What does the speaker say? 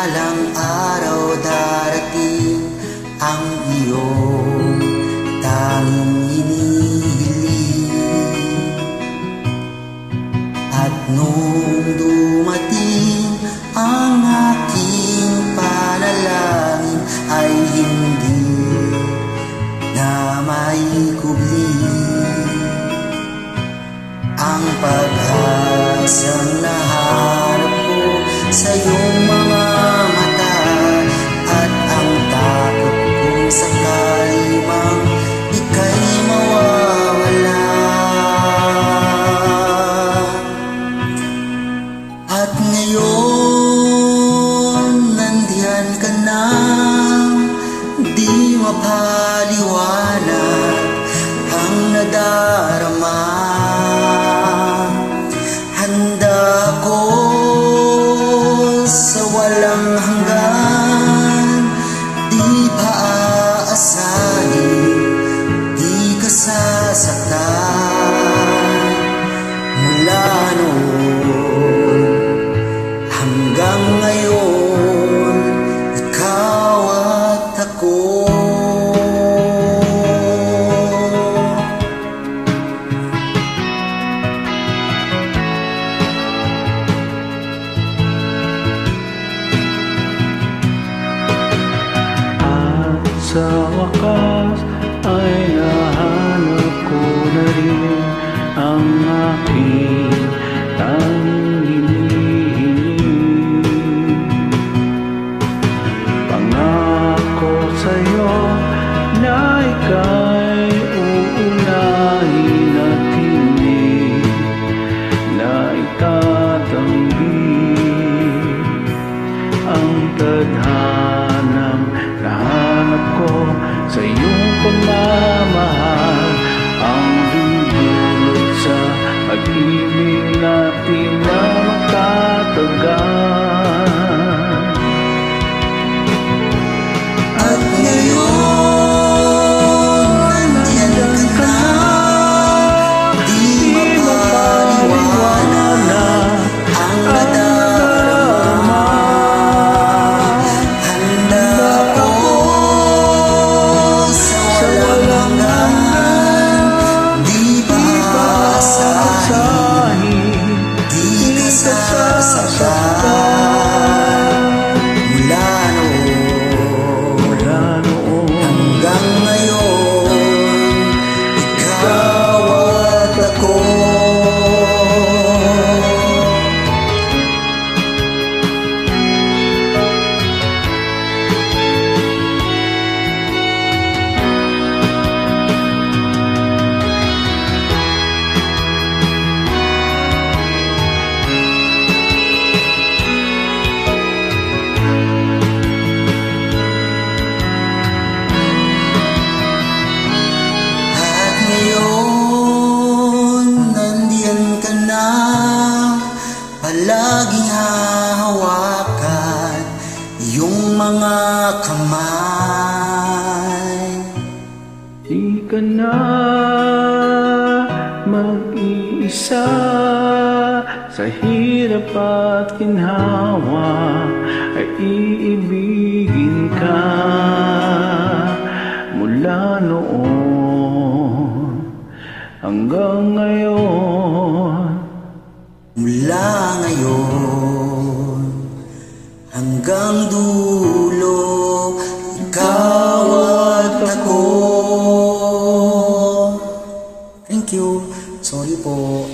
balang araw darating ang iyong tanging hinihiling. At nung dumating ang aking panalangin ay hindi na maikubli ang pag-asang nahanap ko sa iyong mga mata, at ang takot kong sakali mang ika'y mawawala. At ngayon nandiyan ka na, di mapaliwanag ang nadarama. Handa ako sa walang hanggan, di pa aasahin, di ka sasaktan. Mula noon hanggang ngayon, ikaw at ako. Sa wakas ay nahanap ko na rin ang aking tanging hinihiling. Pangako sa'yo na ika'y uunahin at hindi na itatanggi ang tadhanang nahanap ko sa iyong pagmamahal, ang dudulot sa pag-ibig natin na magtatagal. At ngayon nandiyan ka na, di mapaliwanag ang nadarama. Handa ako sa walang hanggan, di pa aasahin, di ka sasaktan. Mula noon hanggang ngayon, ikaw at ako. Palaging hahawakan yung mga kamay. Di ka na mag-iisa sa hirap at ginhawa, ay iibigin ka mula noon hanggang ngayon. Mula ngayon hanggang dulo, ikaw at ako. Thank you. Sorry po.